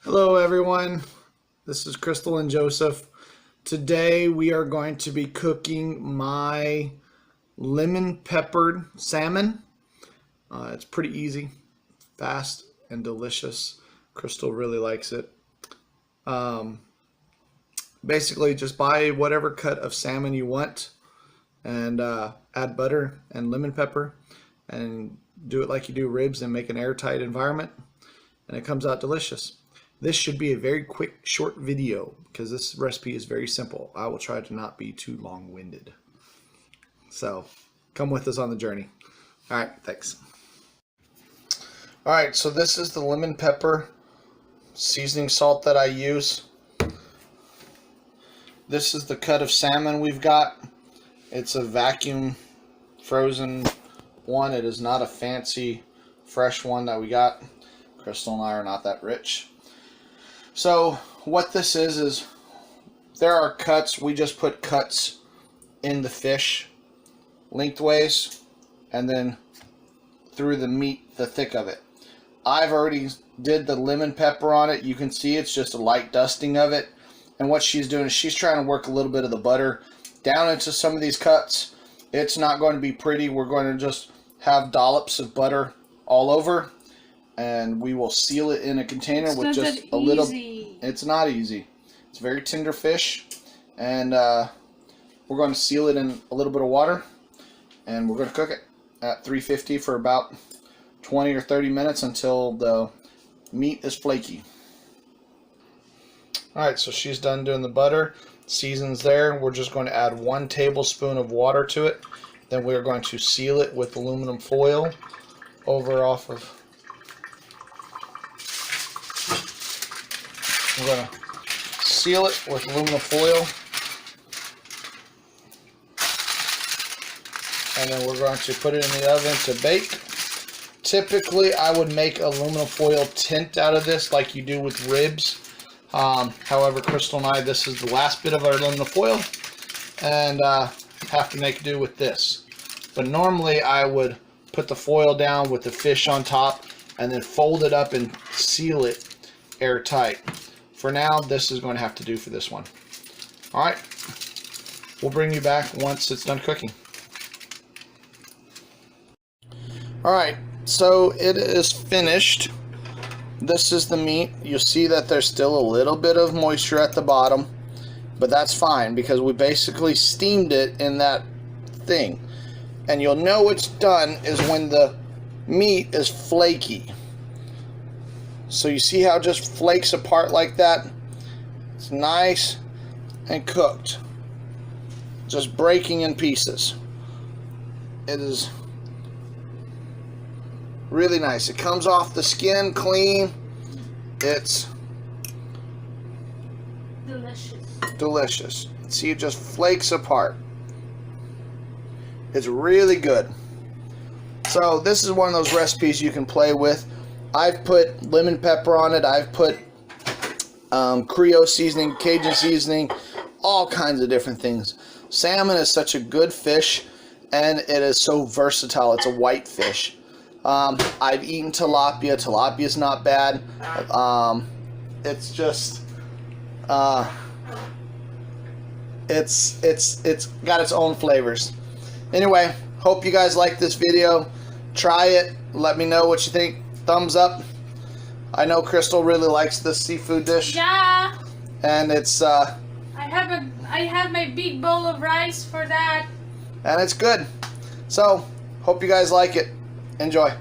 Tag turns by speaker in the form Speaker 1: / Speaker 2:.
Speaker 1: Hello everyone, this is Crystal and Joseph. Today we are going to be cooking my lemon peppered salmon. It's pretty easy, fast, and delicious. Crystal really likes it. Basically just buy whatever cut of salmon you want and add butter and lemon pepper and do it like you do ribs and make an airtight environment, and it comes out delicious. This should be a very quick, short video because this recipe is very simple. I will try to not be too long-winded. So come with us on the journey. All right, thanks. All right, so this is the lemon pepper seasoning salt that I use. This is the cut of salmon we've got. It's a vacuum frozen one. It is not a fancy fresh one that we got. Crystal and I are not that rich. So what this is there are cuts. We just put cuts in the fish lengthways and then through the meat, the thick of it. I've already did the lemon pepper on it. You can see it's just a light dusting of it. And what she's doing is she's trying to work a little bit of the butter down into some of these cuts. It's not going to be pretty. We're going to just have dollops of butter all over. And we will seal it in a container with just a little. It's not easy. It's very tender fish, and we're going to seal it in a little bit of water, and we're going to cook it at 350 for about 20 or 30 minutes until the meat is flaky. All right, so she's done doing the butter. Season's there. We're just going to add 1 tablespoon of water to it. Then we're going to seal it with aluminum foil over off of. We're going to seal it with aluminum foil, and then we're going to put it in the oven to bake. Typically, I would make aluminum foil tint out of this like you do with ribs. However, Crystal and I, this is the last bit of our aluminum foil, and have to make do with this. But normally, I would put the foil down with the fish on top, and then fold it up and seal it airtight. For now, this is going to have to do for this one. All right, we'll bring you back once it's done cooking. All right, so it is finished. This is the meat. You'll see that there's still a little bit of moisture at the bottom, but that's fine because we basically steamed it in that thing. And you'll know it's done is when the meat is flaky. So you see how it just flakes apart like that? It's nice and cooked. Just breaking in pieces. It is really nice. It comes off the skin clean. It's delicious. See, it just flakes apart. It's really good. So this is one of those recipes you can play with. I've put lemon pepper on it. I've put Creole seasoning, Cajun seasoning, all kinds of different things. Salmon is such a good fish, and it is so versatile. It's a white fish. I've eaten tilapia. Tilapia is not bad. It's just it's got its own flavors. Anyway, hope you guys like this video. Try it. Let me know what you think. Thumbs up. I know Crystal really likes this seafood dish.
Speaker 2: Yeah.
Speaker 1: And it's
Speaker 2: I have my big bowl of rice for that.
Speaker 1: And it's good. So, hope you guys like it. Enjoy.